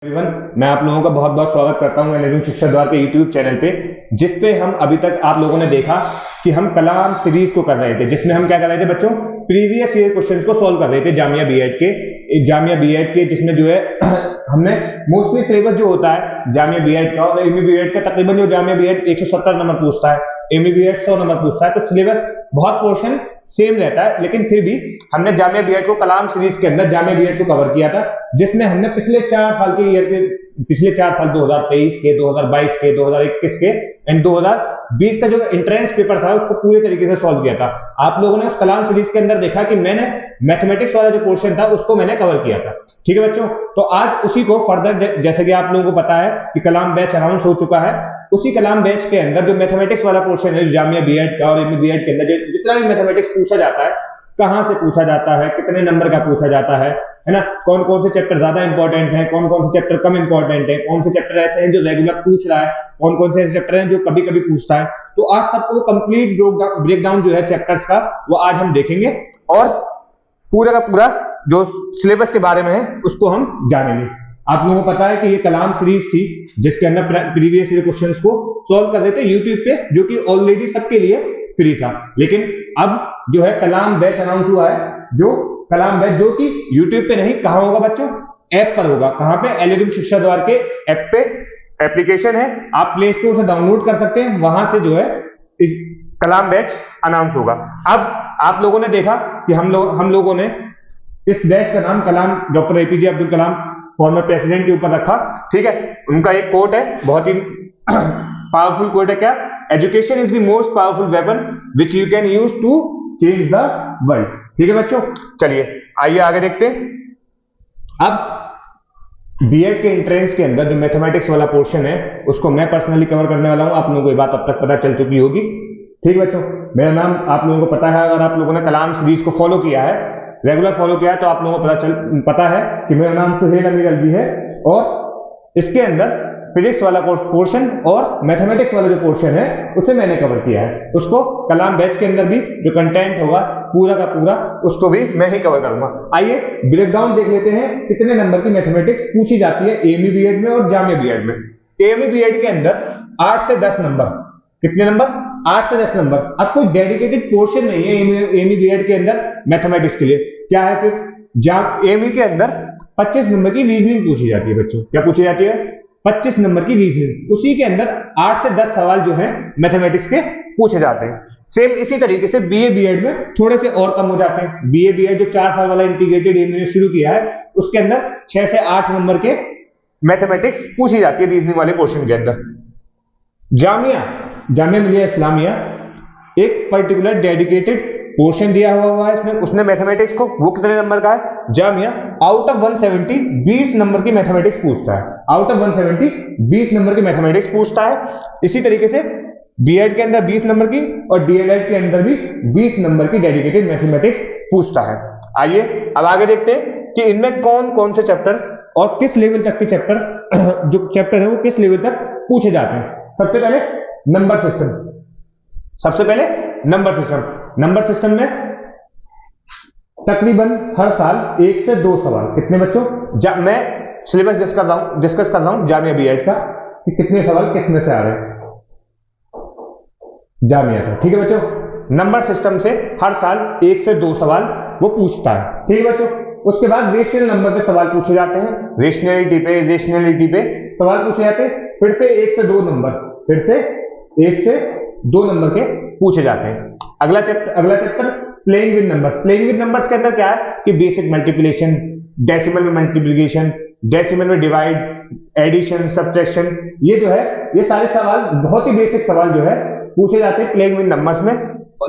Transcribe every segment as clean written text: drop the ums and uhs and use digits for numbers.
मैं आप लोगों का बहुत बहुत स्वागत करता हूं एलिविंग शिक्षा द्वार के यूट्यूब चैनल पे, जिस पे हम अभी तक आप लोगों ने देखा कि हम कलाम सीरीज को कर रहे थे, जिसमें हम क्या कर रहे थे बच्चों, प्रीवियस ईयर क्वेश्चंस को सॉल्व कर रहे थे जामिया बीएड के जिसमें जो है हमने मोस्टली सिलेबस जो होता है जामिया बीएड का और एमई बीएड का, तकरीबन जो जामिया बीएड 170 नंबर पूछता है, एमई बीएड 100 नंबर पूछता है, तो सिलेबस बहुत पोर्शन सेम रहता है। लेकिन फिर भी हमने जामिया बीएड को कलाम सीरीज के अंदर जामिया बीएड को कवर किया था, जिसमें हमने पिछले 4 साल के ईयर के, पिछले 4 साल 2023 के, 2022 के, 2021 के एंड 2020 का जो एंट्रेंस पेपर था उसको पूरे तरीके से सॉल्व किया था। आप लोगों ने उस कलाम सीरीज के अंदर देखा कि मैंने मैथमेटिक्स वाला जो पोर्शन था उसको मैंने कवर किया था। ठीक है बच्चों, तो आज उसी को फर्दर, जैसे कि आप लोगों को पता है कि कलाम बैच अनाउंस हो चुका है, उसी कलाम बैच के अंदर जो मैथमेटिक्स वाला पोर्शन है जामिया बीएड का और एमई बीएड के अंदर जितना भी मैथमेटिक्स पूछा जाता है, कहां से पूछा जाता है, कितने नंबर का पूछा जाता है ना, कौन कौन से चैप्टर ज्यादा इंपॉर्टेंट हैं, कौन कौन से चैप्टर कम इंपॉर्टेंट है, कौन से चैप्टर ऐसे हैं जो रेगुलर पूछ रहा है, कौन कौन से चैप्टर हैं जो कभी कभी पूछता है, तो आज सबको कंप्लीट ब्रेकडाउन जो है चैप्टर्स का वो आज हम देखेंगे और पूरा का पूरा जो सिलेबस के बारे में है उसको हम जानेंगे। आप लोगों को पता है कि ये कलाम सीरीज थी जिसके अंदर प्रीवियस ईयर क्वेश्चंस को सॉल्व कर रहे थे यूट्यूब पे, जो कि ऑलरेडी सबके लिए फ्री था। लेकिन अब जो है कलाम बैच अनाउंस हुआ है, जो कलाम बैच जो कि यूट्यूब पे नहीं, कहां होगा बच्चों, ऐप पर होगा। कहां पे, एलिविंग शिक्षा द्वार के ऐप पे एप्लीकेशन है, आप प्ले स्टोर से डाउनलोड कर सकते हैं, वहां से जो है कलाम बैच अनाउंस होगा। अब आप लोगों ने देखा कि हम लोगों ने इस बैच का नाम कलाम doctor APJ Abdul Kalam former president के ऊपर रखा। ठीक है, उनका एक कोट है, बहुत ही पावरफुल कोट है, क्या, education is the most powerful weapon which you can use to change the world. ठीक है बच्चों, चलिए आइए आगे देखते हैं। अब बीएड के एंट्रेंस के अंदर जो मैथमेटिक्स वाला पोर्शन है उसको मैं पर्सनली कवर करने वाला हूं। आप लोगों को ये बात अब तक पता चल चुकी होगी। ठीक बच्चों, मेरा नाम आप लोगों को पता है, अगर आप लोगों ने कलाम सीरीज को फॉलो किया है, रेगुलर फॉलो किया है, तो आप लोगों को पता है कि मेरा नाम सुहेल अमीर अलवी है और इसके अंदर फिजिक्स वाला पोर्शन और मैथमेटिक्स वाला जो पोर्शन है उसे मैंने कवर किया है। उसको कलाम बैच के अंदर भी जो कंटेंट होगा पूरा का पूरा उसको भी मैं ही कवर करूंगा। आइए ब्रेकडाउन देख लेते हैं कितने नंबर की मैथमेटिक्स पूछी जाती है एमई बीएड में और जामिया बीएड में। एमई बीएड के अंदर 8 से 10 नंबर, कितने नंबर, 8 से 10 नंबर। अब कोई डेडिकेटेड पोर्शन नहीं है एमई बीएड के अंदर मैथमेटिक्स के लिए। क्या है फिर, एमई के अंदर 25 नंबर की रीजनिंग पूछी जाती है बच्चों। क्या पूछी जाती है, 25 नंबर की रीजनिंग। उसी के अंदर 8 से 10 सवाल जो है मैथमेटिक्स के पूछे जाते हैं। सेम इसी तरीके से बीए बीएड में थोड़े से और कम हो जाते हैं। बीए बीएड जो 4 साल वाला इंटीग्रेटेड एमई शुरू किया है उसके अंदर 6 से 8 नंबर के मैथमेटिक्स पूछी जाती है रीजनिंग वाले पोर्शन के अंदर। जामिया मिलिया इस्लामिया एक पर्टिकुलर डेडिकेटेड पोर्शन दिया हुआ है इसमें, उसने मैथमेटिक्स को, वो कितने नंबर का है, जामिया आउट ऑफ 170 20 नंबर की मैथमेटिक्स पूछता है। आउट ऑफ 170 20 नंबर की मैथमेटिक्स पूछता है। इसी तरीके से बीएड के अंदर 20 नंबर की और डीएलएड के अंदर भी 20 नंबर की डेडिकेटेड मैथमेटिक्स पूछता है। आइए अब आगे देखते हैं कि इनमें कौन कौन से चैप्टर और किस लेवल तक के चैप्टर, जो चैप्टर है वो किस लेवल तक पूछे जाते हैं। सबसे पहले नंबर सिस्टम। सबसे पहले नंबर सिस्टम में तकरीबन हर साल 1 से 2 सवाल, कितने बच्चों, मैं सिलेबस डिस्कस कर रहा हूं जामिया बीएड का कि कितने सवाल किस में से आ रहे हैं जामिया का। ठीक है बच्चों, नंबर सिस्टम से हर साल 1 से 2 सवाल वो पूछता है। ठीक है बच्चों, उसके बाद रेशनल नंबर पे सवाल पूछे जाते हैं, रेशनलिटी पे सवाल पूछे जाते हैं। फिर से 1 से 2 नंबर, फिर से 1 से 2 नंबर के पूछे जाते हैं। अगला chapter playing with number. Playing with numbers के अंदर क्या है कि बेसिक मल्टीप्लिकेशन, डेसिमल में मल्टीप्लिकेशन, डेसिमल में डिवाइड, एडिशन, सब्ट्रैक्शन, ये जो है ये सारे सवाल बहुत ही बेसिक सवाल जो है पूछे जाते हैं प्लेइंग विद नंबर्स में।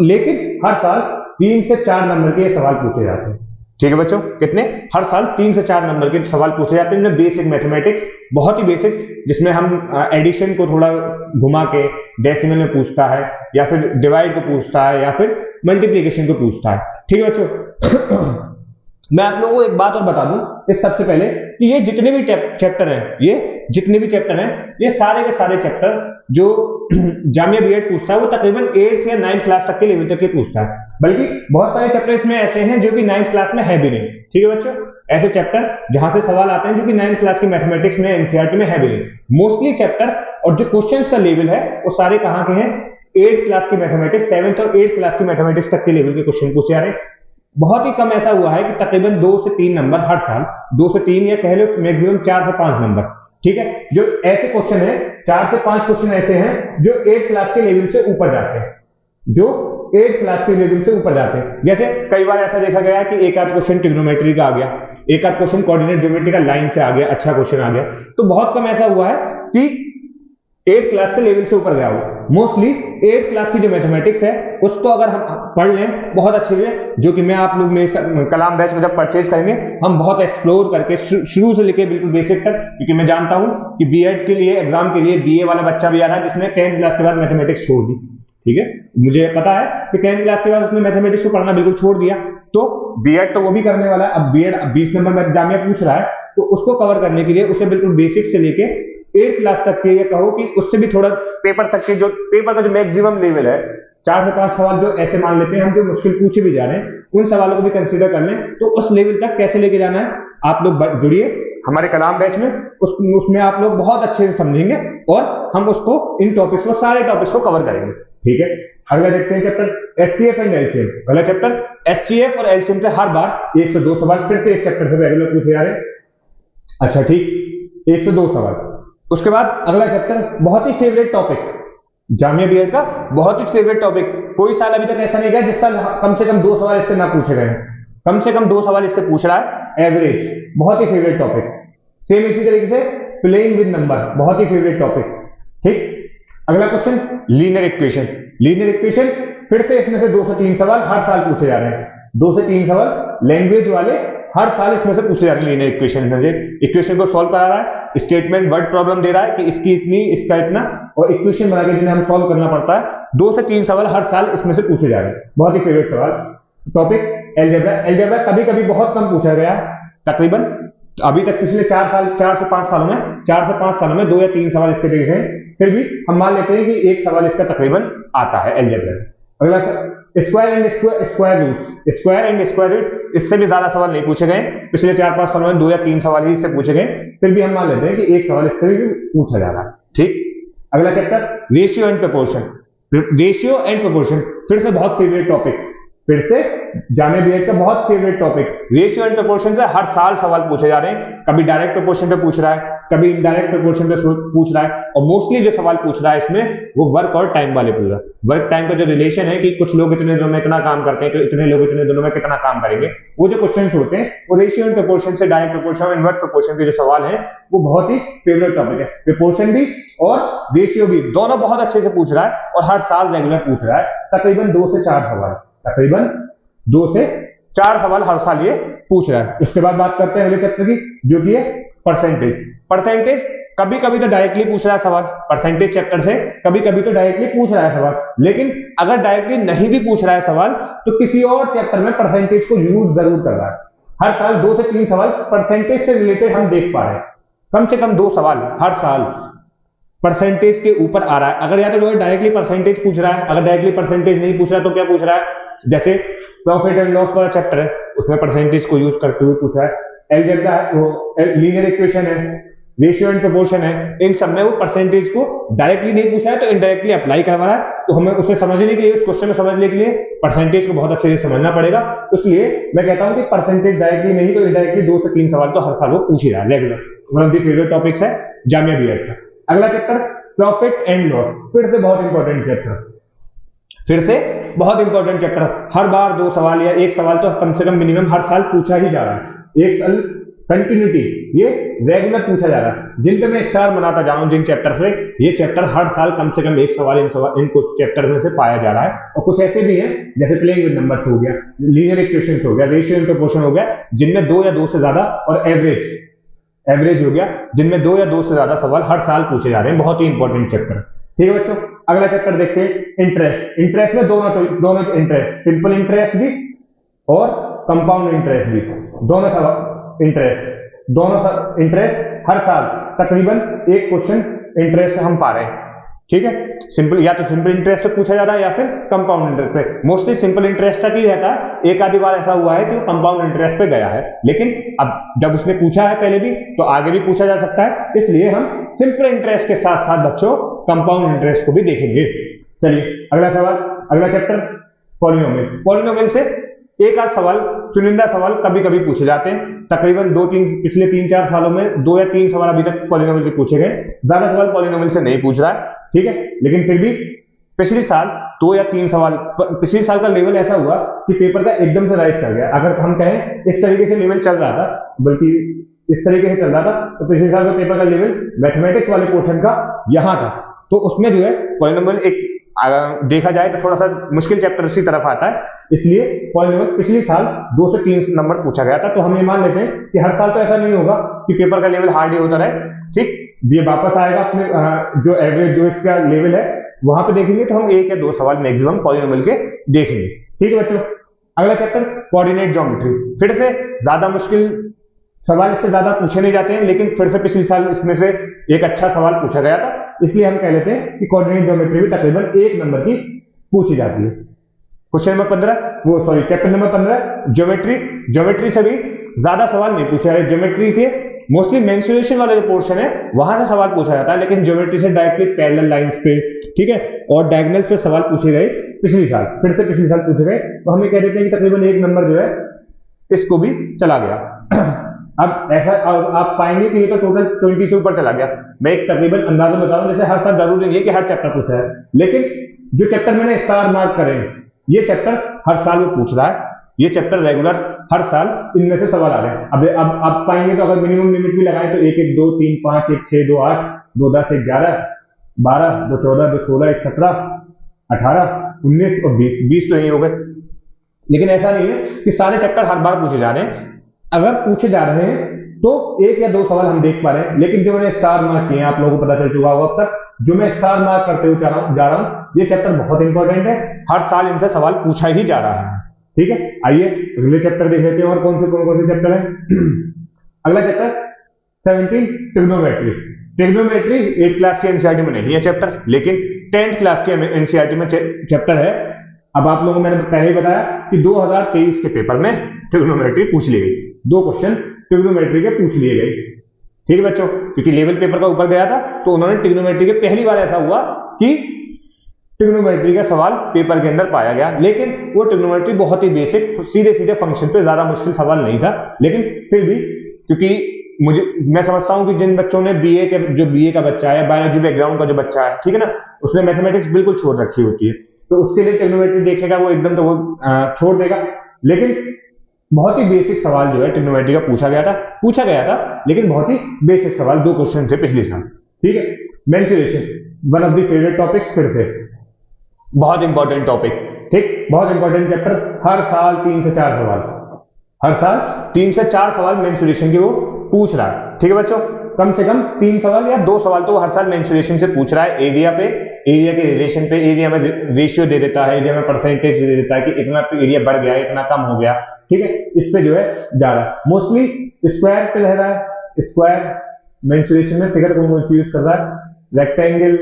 लेकिन हर साल 3 से 4 नंबर के सवाल पूछे जाते हैं। ठीक है बच्चों, कितने, हर साल 3 से 4 नंबर के सवाल पूछे जाते हैं। बेसिक मैथमेटिक्स बहुत ही बेसिक, जिसमें हम एडिशन को थोड़ा घुमा के डेसिमल में पूछता है, या फिर डिवाइड को पूछता है, या फिर मल्टीप्लिकेशन को पूछता है। ठीक है बच्चों, मैं आप लोगों को एक बात और बता दूं इस सबसे पहले कि ये जितने भी चैप्टर हैं, ये सारे के सारे चैप्टर जो जामिया बीएड पूछता है वो तकरीबन 8th या 9th क्लास तक के लेवल तक के पूछता है। बल्कि बहुत सारे चैप्टर इसमें ऐसे हैं जो कि 9th क्लास में है भी नहीं। ठीक है बच्चों, ऐसे चैप्टर जहां से सवाल आते हैं जो कि 9th क्लास की मैथमेटिक्स में एनसीईआरटी में है भी नहीं। मोस्टली चैप्टर और जो क्वेश्चंस का लेवल है वो सारे कहां के हैं, 8th क्लास की मैथमेटिक्स, 7th और 8th क्लास की मैथमेटिक्स तक के लेवल के क्वेश्चन पूछे जा रहे हैं। बहुत ही कम ऐसा हुआ है कि तकरीबन 2 से 3 नंबर हर साल, 2 से 3 या कह लो मैक्सिमम 4 से 5 नंबर, ठीक है, जो ऐसे क्वेश्चन है, 4 से 5 क्वेश्चन ऐसे हैं जो 8th क्लास के लेवल से ऊपर जाते हैं, जो 8th क्लास के लेवल से ऊपर जाते हैं। जैसे कई बार ऐसा देखा गया है कि एक आध क्वेश्चन ट्रिग्नोमेट्री का आ गया, एक आध क्वेश्चन कोऑर्डिनेट ज्योमेट्री का लाइन से आ गया, अच्छा क्वेश्चन आ गया। तो बहुत कम ऐसा हुआ है कि 8th क्लास से लेवल से ऊपर गया हो। मोस्टली 8th क्लास की जो मैथमेटिक्स है उसको अगर हम पढ़ लें बहुत अच्छे से, जो कि मैं आप लोग मेरे कलाम बैच में जब परचेज करेंगे हम बहुत एक्सप्लोर करके शुरू से लेके बिल्कुल बेसिक तक, क्योंकि मैं जानता हूं कि बीएड के लिए एग्जाम के लिए बीए वाला बच्चा भी आ रहा है जिसने 10th क्लास के बाद मैथमेटिक्स छोड़ दी, ठीक है, मुझे पता है कि 10th क्लास के बाद उसने मैथमेटिक्स को पढ़ना बिल्कुल छोड़ दिया, तो बीएड तो वो भी करने वाला है। अब बीएड 20 नंबर में जामिया पूछ रहा है, तो उसको कवर करने के लिए उसे बिल्कुल बेसिक से लेके 8th क्लास तक के, ये कहो कि उससे भी थोड़ा पेपर तक के, जो पेपर का जो मैक्सिमम लेवल है, 4 से 5 सवाल जो ऐसे मान लेते हैं हम जो मुश्किल पूछे भी जा रहे हैं, उन सवालों को भी कंसीडर कर लें, तो उस लेवल तक कैसे लेके जाना है आप लोग जुड़िए हमारे कलाम बैच में, उसमें आप लोग बहुत अच्छे से समझेंगे और हम उसको इन टॉपिक्स को, सारे टॉपिक्स को कवर करेंगे, ठीक है। अगला देखते हैं चैप्टर एचसीएफ एंड एलसीएम। अगला चैप्टर एचसीएफ और एलसीएम से हर बार 1 से 2 सवाल फिर से एक चैप्टर से रेगुलर पूछे जा रहे हैं। अच्छा ठीक, 1 से 2 सवाल। उसके बाद अगला चैप्टर बहुत ही फेवरेट टॉपिक, जामिया बीएड का बहुत ही फेवरेट टॉपिक, कोई साल अभी तक ऐसा नहीं गया जिस साल कम से कम 2 सवाल इससे ना पूछे गए, कम से कम 2 सवाल इससे पूछ रहा है, एवरेज, बहुत ही फेवरेट टॉपिक। सेम इसी तरीके से प्लेइंग विद नंबर, बहुत ही फेवरेट टॉपिक, ठीक। अगला question linear equation. Linear equation फिर से इसमें से 2 से 3 सवाल हर साल पूछे जा रहे हैं, 2 से 3 सवाल लैंग्वेज वाले हर साल इसमें से पूछे जा रहे हैं। लीनियर इक्वेशन में इक्वेशन को सॉल्व करा रहा है, स्टेटमेंट वर्ड प्रॉब्लम दे रहा है कि इसकी इतनी, इसका इतना, और इक्वेशन बना के जिन्हें हम सॉल्व करना पड़ता है। 2 से 3 सवाल हर साल इसमें से पूछे जा रहे हैं, बहुत ही फेवरेट सवाल। Topic algebra. एलजेब्रा कभी कभी बहुत कम पूछा गया है, तकरीबन अभी तक पिछले 4 से 5 सालों में 2 या 3 सवाल इसके देखे हैं, फिर भी हम मान लेते हैं कि एक सवाल इसका तकरीबन आता है एलजेब्रा। अगला square and square root. Square and square root इससे भी ज्यादा सवाल नहीं पूछे गए, पिछले 4-5 सालों में 2 या 3 सवाल ही इससे पूछे गए, फिर भी हम मान लेते हैं कि एक सवाल इससे भी पूछा जा रहा है, ठीक। अगला chapter ratio and proportion. Ratio and proportion फिर से बहुत फेवरेट टॉपिक, फिर से जामिया बीएड का बहुत favourite topic. Ratio and proportion से हर साल सवाल पूछे जा रहे हैं, कभी डायरेक्ट प्रोपोर्शन पे पूछ रहा है, कभी इनडायरेक्ट प्रोपोर्शन पे पूछ रहा है, और मोस्टली जो सवाल पूछ रहा है इसमें वो वर्क और टाइम वाले पूछ रहा है। वर्क टाइम का जो रिलेशन है कि कुछ लोग इतने दिनों में इतना काम करते हैं, तो इतने लोग इतने दिनों में कितना काम करेंगे, वो जो क्वेश्चन होते हैं वो रेशियो एंड प्रोपोर्शन से, डायरेक्ट प्रोपोर्शन और इनवर्स प्रोपोर्शन के जो सवाल है वो बहुत ही फेवरेट टॉपिक है। प्रोपोर्शन भी और रेशियो भी दोनों बहुत अच्छे से पूछ रहा है और हर साल रेगुलर पूछ रहा है, तकरीबन 2 से 4 सवाल, तकरीबन 2 से 4 सवाल हर साल ये पूछ रहा है। उसके बाद बात करते हैं अगले चैप्टर की, जो कि है परसेंटेज। परसेंटेज कभी कभी तो डायरेक्टली पूछ रहा है सवाल, परसेंटेज चैप्टर से कभी कभी तो डायरेक्टली पूछ रहा है सवाल, लेकिन अगर डायरेक्टली नहीं भी पूछ रहा है सवाल तो किसी और चैप्टर में परसेंटेज को यूज जरूर कर रहा है। हर साल 2 से 3 सवाल परसेंटेज से रिलेटेड हम देख पा रहे हैं, कम से कम 2 सवाल हर साल परसेंटेज के ऊपर आ रहा है। अगर या तो डायरेक्टली परसेंटेज पूछ रहा है, अगर डायरेक्टली परसेंटेज नहीं पूछ रहा है तो क्या पूछ रहा है, जैसे प्रॉफिट एंड लॉस वाला चैप्टर है उसमें परसेंटेज को यूज करते हुए पूछ रहा है, अलजेब्रा है, वो लीनियर इक्वेशन है, रेशियो एंड प्रोपोर्शन है, इन सब में वो परसेंटेज को डायरेक्टली नहीं पूछा है तो इनडायरेक्टली अप्लाई करवा रहा है। तो हमें उसे समझने के लिए, उस क्वेश्चन में समझने के लिए परसेंटेज को बहुत अच्छे से समझना पड़ेगा। इसलिए मैं कहता हूं कि परसेंटेज डायरेक्टली नहीं तो इनडायरेक्टली 2 से 3 सवाल तो हर साल वो पूछ ही रहा है regular. One of the favourite topics है जामिया बीएड का। अगला चैप्टर प्रॉफिट एंड लॉस, फिर से बहुत इंपॉर्टेंट चैप्टर, फिर से बहुत इंपॉर्टेंट चैप्टर। हर बार 2 सवाल या 1 सवाल तो कम से कम मिनिमम हर साल पूछा ही जा रहा है। एक साल कंटिन्यूटी ये रेगुलर पूछा जा रहा है, जिन पे मैं स्टार बनाता जा रहा हूं, जिन चैप्टर पे, ये चैप्टर हर साल कम से कम 1 सवाल इन कुछ चैप्टर में से पाया जा रहा है। और कुछ ऐसे भी हैं जैसे प्लेइंग विद नंबर्स हो गया, लीनियर इक्वेशंस हो गया, रेशियो एंड प्रोपोर्शन हो गया, जिनमें 2 या 2 से ज्यादा, और एवरेज हो गया, जिनमें 2 या 2 से ज्यादा सवाल हर साल पूछे जा रहे हैं। बहुत ही इंपॉर्टेंट चैप्टर, ठीक है बच्चों। अगला चैप्टर देखते हैं इंटरेस्ट। इंटरेस्ट में दोनों इंटरेस्ट, सिंपल इंटरेस्ट भी और कंपाउंड इंटरेस्ट भी, दोनों सवाल इंटरेस्ट हर साल तकरीबन एक क्वेश्चन इंटरेस्ट हम पा रहे हैं, ठीक है। सिंपल, या तो सिंपल इंटरेस्ट पे पूछा जाता है या फिर कंपाउंड इंटरेस्ट पे। मोस्टली सिंपल इंटरेस्ट तक ही रहता है, एक आधी बार ऐसा हुआ है कि वो कंपाउंड इंटरेस्ट पे गया है, लेकिन अब जब उसने पूछा है पहले भी तो आगे भी पूछा जा सकता है, इसलिए हम सिंपल इंटरेस्ट के साथ साथ बच्चों कंपाउंड इंटरेस्ट को भी देखेंगे। चलिए अगला सवाल, अगला चैप्टर पॉलिनोमियल। पॉलिनोमियल से एक आध सवाल, चुनिंदा सवाल कभी कभी पूछे जाते हैं। तकरीबन पिछले 3-4 सालों में 2 या 3 सवाल अभी तक पॉलिनोमियल के पूछे गए, ज्यादा सवाल पॉलिनोमियल से नहीं पूछ रहा है, ठीक है। लेकिन फिर भी पिछले साल 2 या 3 सवाल, पिछले साल का लेवल ऐसा हुआ कि पेपर का एकदम से राइज कर गया। अगर हम कहें इस तरीके से लेवल चल रहा था, बल्कि इस तरीके से चल रहा था, तो पिछले साल का पेपर का लेवल मैथमेटिक्स वाले पोर्शन का यहां था, तो उसमें जो है पॉलिनोमियल एक देखा जाए तो थोड़ा सा मुश्किल चैप्टर की तरफ आता है, इसलिए पॉलिनोमियल पिछले साल 2 से 3 नंबर पूछा गया था। तो हम ये मान लेते हैं कि हर साल तो ऐसा नहीं होगा कि पेपर का लेवल हार्ड ही होता रहे, ठीक। ये वापस आएगा अपने जो एवरेज जो इसका लेवल है वहां पे देखेंगे, तो हम 1 या 2 सवाल मैक्सिमम पॉलिनोमियल के देखेंगे, ठीक है बच्चों। अगला चैप्टर कोऑर्डिनेट ज्योमेट्री। फिर से ज्यादा मुश्किल सवाल इससे ज्यादा पूछे नहीं जाते हैं, लेकिन फिर से पिछले साल इसमें से एक अच्छा सवाल पूछा गया था, इसलिए हम कह लेते हैं कि कोऑर्डिनेट ज्योमेट्री भी तकरीबन 1 नंबर की पूछी जाती है। Question number 15, chapter number 15 geometry. Geometry से भी ज्यादा सवाल नहीं पूछा है। ज्योमेट्री के मोस्टली मेंसुरेशन वाला जो पोर्शन है वहां से सवाल पूछा जाता है, लेकिन ज्योमेट्री से डायरेक्टली पैरेलल लाइंस पे, ठीक है, और डायगोनल्स पे सवाल पूछे गए पिछले साल, फिर से पिछले साल पूछे गए, तो हम ये कह देते हैं कि तकरीबन 1 नंबर जो है इसको भी चला गया। अब ऐसा आप पाएंगे कि ये तो टोटल 20 से ऊपर चला गया। मैं एक तकरीबन अंदाजा बता रहा हूं, जैसे हर साल जरूरी नहीं है कि हर चैप्टर पूछा है, लेकिन जो चैप्टर मैंने स्टार मार्क करे ये चैप्टर हर साल वो पूछ रहा है, ये चैप्टर रेगुलर हर साल इनमें से सवाल आ रहे हैं। अब आप पाएंगे तो अगर मिनिमम लिमिट भी लगाएं तो 1 1 2 3 5 1 6 2 8 2 10 1 11 12 2 14 2 16 1 17 18 19 और 20 तो यही हो गए। लेकिन ऐसा नहीं है कि सारे चैप्टर हर बार पूछे जा रहे हैं, अगर पूछे जा रहे हैं तो 1 या 2 सवाल हम देख पा रहे हैं, लेकिन जो मैंने स्टार मार्क किए हैं आप लोगों को पता चल चुका होगा अब तक, जो मैं स्टार मार्क करते हुए जा रहा हूं, ये चैप्टर बहुत इंपॉर्टेंट है, हर साल इनसे सवाल पूछा ही जा रहा है, ठीक है। आइए अगले चैप्टर देख लेते हैं और कौन से चैप्टर है। अगला chapter 17 trigonometry. Trigonometry 8th class के एनसीईआरटी में नहीं है चैप्टर, लेकिन 10th क्लास के एनसीईआरटी में चैप्टर है। अब आप लोगों को मैंने पहले ही बताया कि 2023 के पेपर में ट्रिग्नोमेट्री पूछ ली गई, 2 क्वेश्चन ट्रिग्नोमेट्री के पूछ लिए गए, ठीक है बच्चों, क्योंकि लेवल पेपर का ऊपर गया था तो उन्होंने ट्रिग्नोमेट्री के पहली बार ऐसा हुआ कि ट्रिग्नोमेट्री का सवाल पेपर के अंदर पाया गया, लेकिन वो ट्रिग्नोमेट्री बहुत ही बेसिक सीधे सीधे फंक्शन पे, ज्यादा मुश्किल सवाल नहीं था, लेकिन फिर भी क्योंकि मैं समझता हूं कि जिन बच्चों ने बीए का बच्चा है, बायोलॉजी बैकग्राउंड का जो बच्चा है, ठीक है ना, उसने मैथमेटिक्स बिल्कुल छोड़ रखी होती है, तो उसके लिए ट्रिग्नोमेट्री देखेगा वो एकदम तो वो छोड़ देगा। लेकिन बहुत ही बेसिक सवाल जो है ट्रिग्नोमेट्री का पूछा गया था, लेकिन बहुत ही बेसिक सवाल 2 क्वेश्चन थे पिछले साल, ठीक है। Mensuration, one of the favourite topics, फिर से बहुत इंपॉर्टेंट टॉपिक, ठीक, बहुत इंपॉर्टेंट चैप्टर, हर साल 3 से 4 सवाल, हर साल 3 से 4 सवाल मेंसुरेशन के वो पूछ रहा है, ठीक है बच्चों। कम से कम 3 सवाल या 2 सवाल तो हर साल मेंसुरेशन से पूछ रहा है। एरिया के रिलेशन पे, एरिया में रेशियो दे देता है, एरिया में परसेंटेज दे देता है कि इतना एरिया बढ़ गया, इतना कम हो गया, ठीक है, इस पे जो है जा रहा है। मोस्टली स्क्वायर पे रह रहा है, स्क्वायर मेंसुरेशन में फिगर कौन यूज कर रहा है, रेक्टेंगल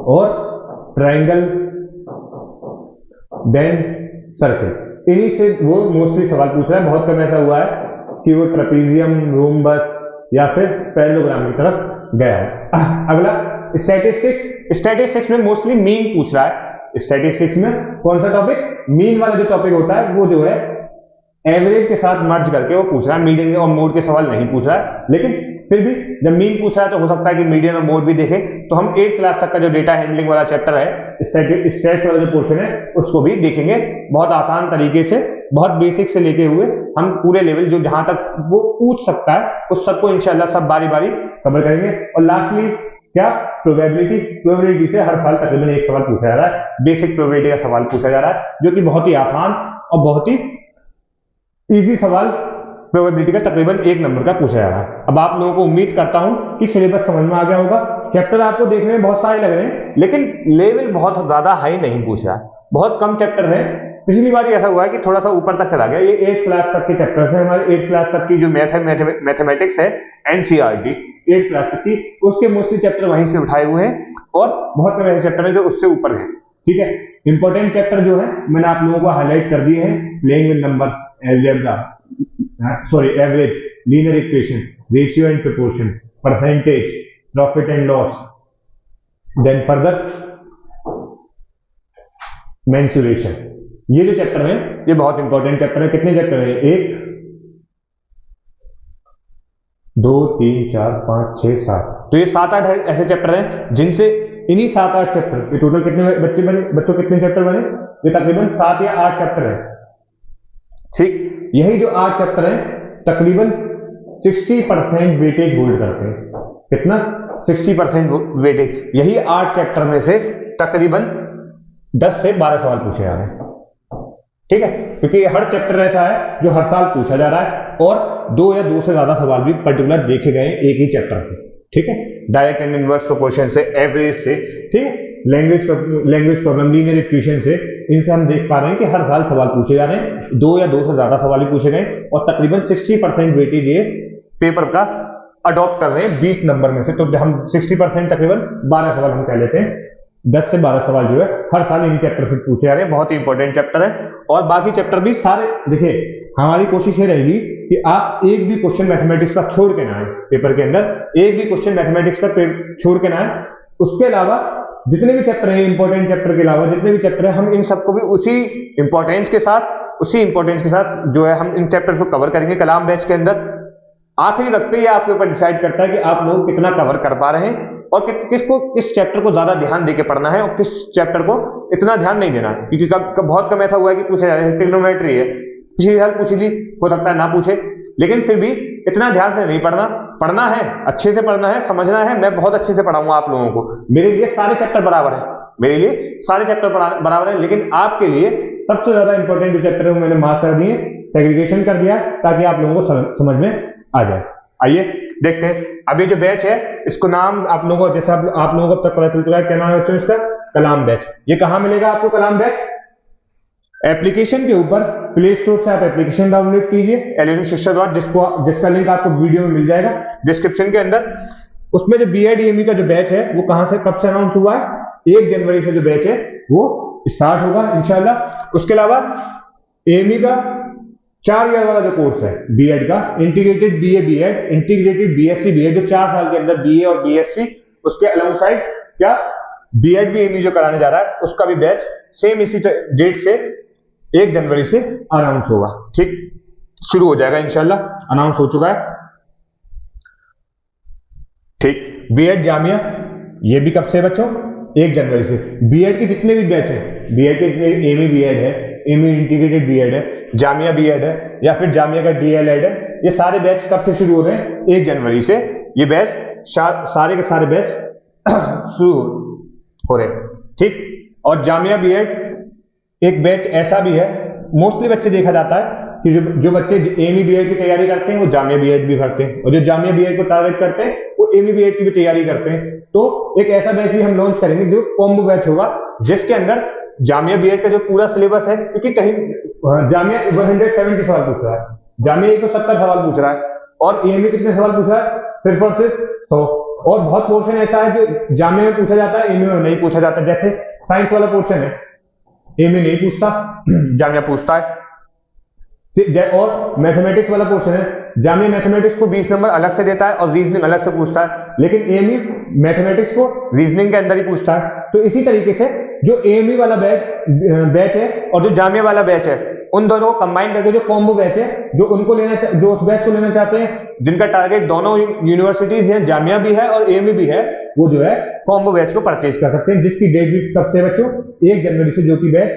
और ट्रायंगल, देन सर्कल, इन्हीं से वो मोस्टली सवाल पूछ रहा है। बहुत कम ऐसा हुआ है कि वो ट्रेपेजियम, रोम्बस या फिर पैरेललोग्राम की तरफ गया है। अगला स्टैटिस्टिक्स में मोस्टली मीन पूछ रहा है। स्टैटिस्टिक्स में कौन सा टॉपिक, मीन वाला जो टॉपिक होता है वो जो है एवरेज के साथ मर्ज करके वो पूछ रहा है, मीडियन और मोड के सवाल नहीं पूछ रहा है। लेकिन फिर भी जब मीन पूछ रहा है तो हो सकता है कि मीडियन और मोड भी देखे, तो हम 8th क्लास तक का जो डेटा हैंडलिंग वाला चैप्टर है, स्टैट्स वाला जो पोर्शन है उसको भी देखेंगे। बहुत आसान तरीके से, बहुत बेसिक से लेके हुए हम पूरे लेवल जो जहां तक वो पूछ सकता है उस सबको इंशाल्लाह सब बारी बारी कवर करेंगे। और लास्टली क्या, प्रोबेबिलिटी से हर साल तकरीबन 1 सवाल पूछा जा रहा है, बेसिक प्रोबेबिलिटी का सवाल पूछा जा रहा है, जो कि बहुत ही आसान और बहुत ही इजी सवाल प्रोबेबिलिटी का तकरीबन 1 नंबर का पूछा जा रहा है। अब आप लोगों को उम्मीद करता हूं कि सिलेबस समझ में आ गया होगा। चैप्टर आपको देखने में बहुत सारे लग रहे हैं, लेकिन लेवल बहुत ज्यादा हाई नहीं पूछ रहा है, बहुत कम चैप्टर है। पिछली बार ऐसा हुआ है कि थोड़ा सा ऊपर तक चला गया। ये 8th क्लास तक के चैप्टर है, हमारे 8th क्लास तक की जो मैथमेटिक्स है एनसीईआरटी, 8th क्लास तक की, उसके मोस्टली चैप्टर वहीं से उठाए हुए हैं और बहुत कम ऐसे चैप्टर हैं जो उससे ऊपर हैं। ठीक है, इंपॉर्टेंट चैप्टर जो है मैंने आप लोगों को हाईलाइट कर दिए हैं, playing with number, algebra, average, linear equation, ratio and proportion, percentage, profit and loss, then further mensuration. ये जो चैप्टर है ये बहुत इंपॉर्टेंट चैप्टर है। कितने चैप्टर है? 1 2 3 4 5 6 7, तो ये 7-8 ऐसे चैप्टर हैं जिनसे इन्हीं 7-8 चैप्टर ये टोटल कितने बच्चों कितने चैप्टर बने? ये तकरीबन 7 या 8 चैप्टर है। ठीक, यही जो 8 चैप्टर हैं तकरीबन 60% वेटेज होल्ड करते हैं। कितना? 60% वेटेज। यही 8 चैप्टर में से तकरीबन 10 से 12 सवाल पूछे जा रहे हैं। ठीक है, क्योंकि हर चैप्टर ऐसा है जो हर साल पूछा जा रहा है और 2 या 2 से ज्यादा सवाल भी पर्टिकुलर देखे गए एक ही चैप्टर से। ठीक है, डायरेक्ट एंड इनवर्स प्रोपोर्शन से, एवरेज से, ठीक, लैंग्वेज प्रॉब्लम, लीनियर इक्वेशन से, इनसे हम देख पा रहे हैं कि हर साल सवाल पूछे जा रहे हैं। 2 या 2 से ज्यादा सवाल भी पूछे गए और तकरीबन 60% वेटेज ये पेपर का अडॉप्ट कर रहे हैं 20 नंबर में से। तो हम 60% तकरीबन 12 सवाल हम कह लेते हैं, 10 से 12 सवाल जो है हर साल इन चैप्टर से पूछे जा रहे हैं। बहुत ही इंपॉर्टेंट चैप्टर है और बाकी चैप्टर भी सारे, देखिए हमारी कोशिश ये रहेगी कि आप एक भी क्वेश्चन मैथमेटिक्स का छोड़ के ना आए पेपर के अंदर, एक भी क्वेश्चन मैथमेटिक्स का छोड़ के ना आए। उसके अलावा जितने भी चैप्टर हैं, इंपॉर्टेंट चैप्टर के अलावा जितने भी चैप्टर हैं, हम इन सबको भी उसी इंपॉर्टेंस के साथ जो है हम इन चैप्टर्स को कवर करेंगे कलाम बैच के अंदर। आखिरी वक्त पे ये आपके ऊपर डिसाइड करता है कि आप लोग कितना कवर कर पा रहे हैं और किस चैप्टर को ज्यादा ध्यान देके पढ़ना है और किस चैप्टर को इतना ध्यान नहीं देना है। क्योंकि बहुत कम ऐसा हुआ है कि पूछा जा रहा है, ट्रिग्नोमेट्री है, पिछले साल पूछ ली, हो सकता है ना पूछे, लेकिन फिर भी इतना ध्यान से नहीं पढ़ना है, अच्छे से पढ़ना है, समझना है। मैं बहुत अच्छे से पढ़ाऊंगा आप लोगों को, मेरे लिए सारे चैप्टर बराबर है, बराबर है, लेकिन आपके लिए सबसे ज्यादा इंपॉर्टेंट जो चैप्टर है वो मैंने मार्क कर दिए, सेग्रीगेशन कर दिया, ताकि आप लोगों को समझ में आ जाए। आइए देखते हैं अब ये जो बैच है इसको नाम आप लोगों को, जैसे आप लोगों को अब तक पता चल चुका है क्या नाम है बच्चों इसका, कलाम बैच। ये कहां मिलेगा आपको कलाम बैच? एप्लीकेशन के ऊपर प्ले स्टोर से आप एप्लीकेशन डाउनलोड कीजिए, एलएनयू शिक्षा द्वारा, जिसका लिंक आपको वीडियो में मिल जाएगा डिस्क्रिप्शन के अंदर। उसमें जो BIDME का जो बैच है वो कहां से कब से अनाउंस हुआ है? 1 जनवरी से जो बैच है वो स्टार्ट होगा इंशाल्लाह। उसके अलावा AME का 4 ईयर वाला जो कोर्स है बीएड का, integrated BA BEd, integrated BSc BEd, जो 4 साल के अंदर BA और BSc, उसके अलाउंग साइड क्या BEd BME जो कराने जा रहा है उसका भी बैच सेम इसी डेट से 1 जनवरी से अनाउंस होगा। ठीक, शुरू हो जाएगा इंशाल्लाह, अनाउंस हो चुका है। ठीक, बीएड जामिया ये भी कब से बच्चों? 1 जनवरी से। बीएड के जितने भी बैच हैं, बीएड के एमई बीएड है, एमई इंटीग्रेटेड बीएड है, जामिया बीएड है या फिर जामिया का डीएलएड है, ये सारे बैच कब से शुरू हो रहे हैं? 1 जनवरी से ये बैच सारे के सारे बैच शुरू हो रहे हैं। ठीक, और जामिया बीएड एक बैच ऐसा भी है, मोस्टली बच्चे देखा जाता है कि जो बच्चे एमई बीएड की तैयारी करते हैं वो जामिया बीएड भी भरते हैं, और जो जामिया बीएड को टारगेट करते हैं वो एमई बीएड की भी तैयारी करते हैं। तो एक ऐसा बैच भी हम लॉन्च करेंगे जो कॉम्बो बैच होगा, जिसके अंदर जामिया बीएड का जो पूरा सिलेबस है, क्योंकि कहीं जामिया 170 सवाल पूछ रहा है, जामिया 170 सवाल पूछ रहा है, और एमई कितने सवाल पूछ रहा है? सिर्फ और सिर्फ 100। और बहुत पोर्शन ऐसा है जो जामिया में पूछा जाता है, एमई में नहीं पूछा जाता। जैसे साइंस वाला पोर्शन है, एमई नहीं पूछता, जामिया पूछता है। और मैथमेटिक्स वाला पोर्शन है, जामिया मैथमेटिक्स को 20 नंबर अलग से देता है और रीजनिंग अलग से पूछता है, लेकिन एमई मैथमेटिक्स को रीजनिंग के अंदर ही पूछता है। तो इसी तरीके से जो एमई वाला बैच है और जो जामिया वाला बैच है, उन दोनों को कंबाइन करके जो कॉम्बो बैच है, जो उस बैच को लेना चाहते हैं, जिनका टारगेट दोनों यूनिवर्सिटीज हैं, जामिया भी है और एमई भी है, वो जो है कॉम्बो बैच को परचेज कर सकते हैं, जिसकी डेट भी कब से बच्चों? 1 जनवरी से, जो कि बैच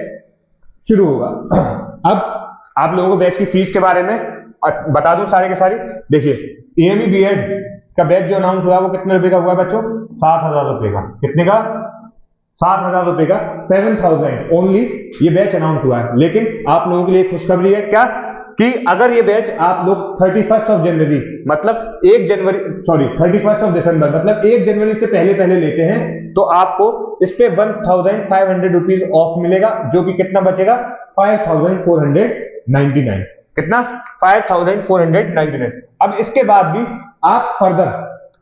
शुरू होगा। अब आप लोगों को बैच की फीस के बारे में बता दूं सारे के सारी। देखिए एमई बीएड का बैच जो अनाउंस हुआ वो कितने रुपए का हुआ बच्चों? 7,000 रुपए का। कितने का? 7,000 रुपए का, 7,000 ओनली ये बैच अनाउंस हुआ है। लेकिन आप लोगों के लिए खुशखबरी है क्या, कि अगर ये बैच आप लोग 31 जनवरी मतलब 31 दिसंबर मतलब 1 जनवरी से पहले लेते हैं, तो आपको इस पे 1,500 रुपीज ऑफ मिलेगा, जो कि कितना बचेगा? 5,499। कितना? 5,499। अब इसके बाद भी आप फर्दर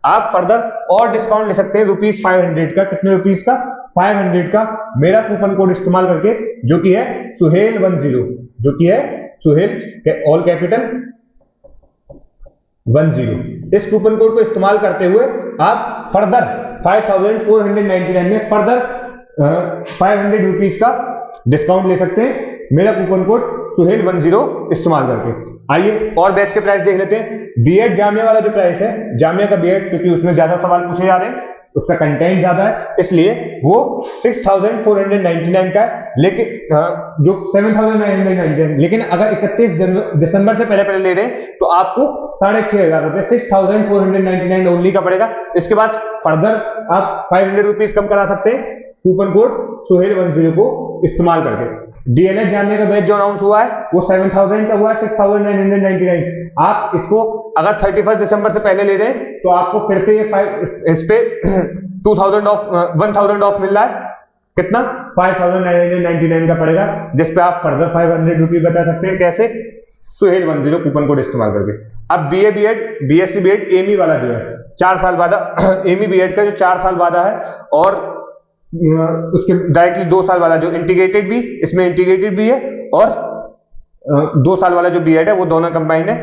आप फर्दर और डिस्काउंट ले सकते हैं ₹500 का। कितने रुपीस का? 500 का मेरा कूपन कोड इस्तेमाल करके, जो कि है सुहेल10, जो कि है सुहेल ऑल कैपिटल 10। इस कूपन कोड को इस्तेमाल करते हुए आप फर्दर 5499 में फर्दर 500 रुपीस का डिस्काउंट ले सकते हैं मेरा कूपन कोड सुहेल10 इस्तेमाल करके। आइए और बैच के प्राइस देख लेते हैं। बीएड जामिया वाला जो प्राइस है, जामिया का बीएड, क्योंकि उसमें ज्यादा सवाल पूछे जा रहे हैं, उसका कंटेंट ज्यादा है, इसलिए वो 6499 का है, लेकिन जो 7999, लेकिन अगर 31 दिसंबर से पहले ले रहे हैं तो आपको 6500 रुपए 6499 ओनली का पड़ेगा। इसके बाद फर्दर आप 500 रुपीज कम करा सकते हैं कूपन कोड सुहेल10 को इस्तेमाल करके। डीएलएड जानने का बैच जो अनाउंस हुआ है वो 7000 का हुआ है 6999। आप इसको अगर 31 दिसंबर से पहले ले रहे हैं तो आपको फिर से ये इस पे 1000 ऑफ मिल रहा है। कितना? 5999 का पड़ेगा, जिसपे आप फर्दर 500 रुपीज बचा सकते हैं। कैसे? सुहेल10 कूपन कोड इस्तेमाल करके। अब BA BEd, BSc BEd, ME वाला जो है 4 साल बाद, एमई बीएड का जो 4 साल बाद है, और उसके डायरेक्टली 2 साल वाला जो इंटीग्रेटेड भी, इसमें इंटीग्रेटेड भी है, और 2 साल वाला जो बीएड है वो दोनों कंबाइंड है।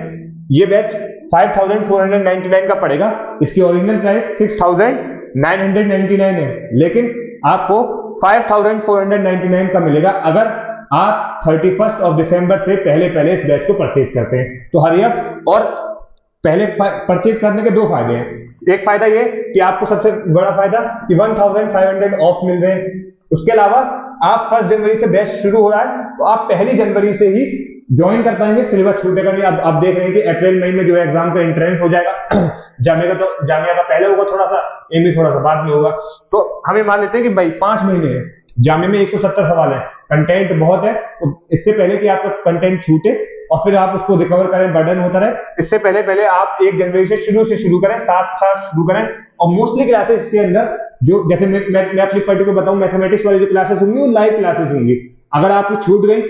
ये बैच 5499 का पड़ेगा। इसकी ओरिजिनल प्राइस 6999 है, लेकिन आपको 5499 का मिलेगा अगर आप 31 दिसंबर से पहले इस बैच को परचेज करते हैं। तो हरी अप। और पहले परचेज करने के 2 फायदे हैं। एक फायदा ये कि आपको सबसे बड़ा फायदा कि 1500 ऑफ मिल रहे हैं। उसके अलावा आप 1 जनवरी से बैच शुरू हो रहा है तो आप 1 जनवरी से ही ज्वाइन कर पाएंगे, सिलेबस छूटेगा नहीं। अब आप देख रहे हैं कि अप्रैल मई में जो है एग्जाम का एंट्रेंस हो जाएगा। जामिया का पहले होगा थोड़ा सा, एमई थोड़ा सा बाद में होगा। तो हमें मान लेते हैं कि भाई 5 महीने है, जामिया में 170 सवाल है, कंटेंट बहुत है, तो इससे पहले कि आपका कंटेंट छूटे और फिर आप उसको रिकवर करें, बर्डन होता रहे, इससे पहले आप 1 जनवरी से शुरू करें, 7 था शुरू करें। और मोस्टली क्लासेस इसके अंदर जो, जैसे मैं अपनी पर्टिकुलर बताऊं, मैथमेटिक्स वाली जो क्लासेस होंगी वो लाइव क्लासेस होंगी। अगर आपको छूट गई,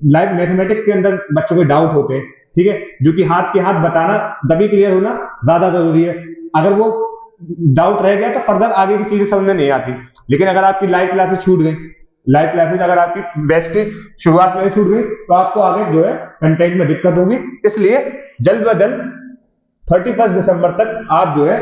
लाइव मैथमेटिक्स के अंदर बच्चों के डाउट होते हैं, ठीक है, जो कि हाथ के हाथ बताना, तभी क्लियर होना ज्यादा जरूरी है। अगर वो डाउट रह गया तो फर्दर आगे की चीजें समझ में नहीं आती। लेकिन अगर आपकी लाइव क्लासेस छूट गई, लाइव क्लासेस अगर आपकी बैच की शुरुआत में छूट गई तो आपको आगे जो है कंटेंट में दिक्कत होगी। इसलिए जल्द ब जल्द 31 दिसंबर तक आप जो है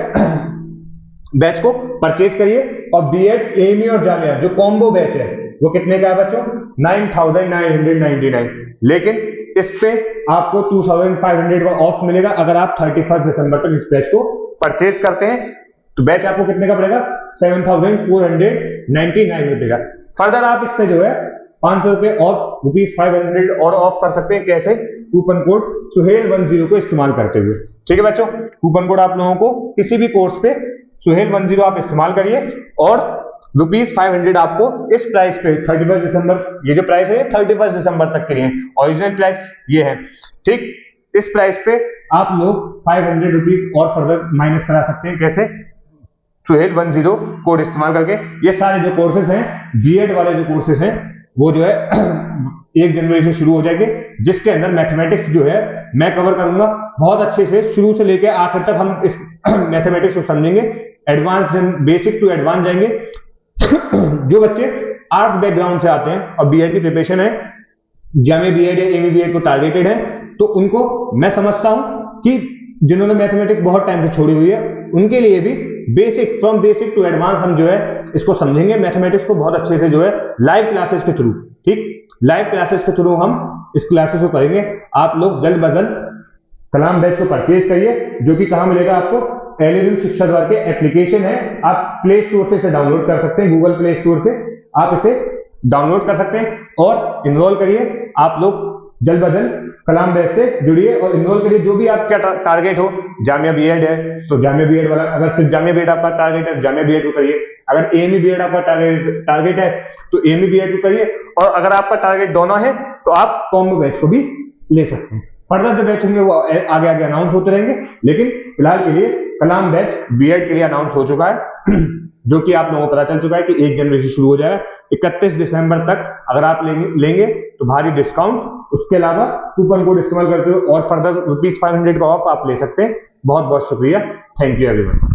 बैच को परचेज करिए। और बीएड, एमई और जामिया जो कॉम्बो बैच है वो कितने का है बच्चों? 9999। लेकिन इस पे आपको 2500 का ऑफ मिलेगा अगर आप 31 दिसंबर तक इस बैच को परचेज करते हैं। तो बैच आपको कितने का पड़ेगा? 7499 रुपए का। फर्दर आप इस पे जो है 500 रुपए ऑफ, ₹500 और ऑफ कर सकते हैं। कैसे? कूपन कोड सुहेल10 को इस्तेमाल करते हुए। ठीक है बच्चों, कूपन कोड आप लोगों को किसी भी कोर्स पे सुहेल10 आप इस्तेमाल करिए और ₹500 आपको इस प्राइस पे 31 दिसंबर, ये जो प्राइस है 31 दिसंबर तक के लिए, ओरिजिनल प्राइस ये है, ठीक। इस प्राइस पे आप लोग 500 रुपीज और फर्दर माइनस करा सकते हैं। कैसे? सुहेल10 कोड इस्तेमाल करके। ये सारे जो कोर्सेज हैं, बीएड वाले जो कोर्सेज हैं, वो जो है 1 जनवरी से शुरू हो जाएंगे, जिसके अंदर मैथमेटिक्स जो है मैं कवर करूंगा बहुत अच्छे से, शुरू से लेकर आखिर तक हम इस मैथमेटिक्स को समझेंगे, एडवांस, बेसिक टू एडवांस जाएंगे। जो बच्चे आर्ट्स बैकग्राउंड से आते हैं और बीएड की प्रिपरेशन है, जामिया बीएड या एमई बीएड को टारगेटेड है, तो उनको मैं समझता हूं कि जिन्होंने मैथमेटिक्स बहुत टाइम से छोड़ी हुई है, उनके लिए भी basic, from basic to advance हम जो है इसको समझेंगे, मैथमेटिक्स को बहुत अच्छे से जो है लाइव क्लासेस के थ्रू, ठीक, लाइव क्लासेस के थ्रू हम इस क्लासेस को करेंगे। आप लोग जल्द ब जल्द कलाम बैच को परचेज करिए, जो कि कहां मिलेगा आपको? एलएलएम शिक्षा द्वार के एप्लीकेशन है, आप प्ले स्टोर से इसे डाउनलोड कर सकते हैं, गूगल प्ले स्टोर से आप इसे डाउनलोड कर सकते हैं और इनरोल करिए। आप लोग जल्द ब जल्द कलाम बैच से जुड़िए और इनरोल करिए। जो भी आपका टारगेट हो, जामिया बीएड है तो जामिया बीएड वाला, अगर सिर्फ जामिया बीएड आपका टारगेट है, जामिया बीएड को करिए। अगर एमई बीएड आपका टारगेट है तो एमई बीएड को करिए, और अगर आपका टारगेट दोनों है तो आप कॉम्बो बैच को भी ले सकते हैं। फर्दर जो बैच होंगे वो आगे आगे अनाउंस होते रहेंगे, लेकिन फिलहाल के लिए कलाम बैच बीएड के लिए अनाउंस हो चुका है, जो कि आप लोगों को पता चल चुका है कि 1 जनवरी से शुरू हो जाएगा। 31 दिसंबर तक अगर आप लेंगे तो भारी डिस्काउंट, उसके अलावा कूपन कोड इस्तेमाल करते हुए और फर्दर ₹500 का ऑफ आप ले सकते हैं। बहुत बहुत शुक्रिया, थैंक यू एवरीवन।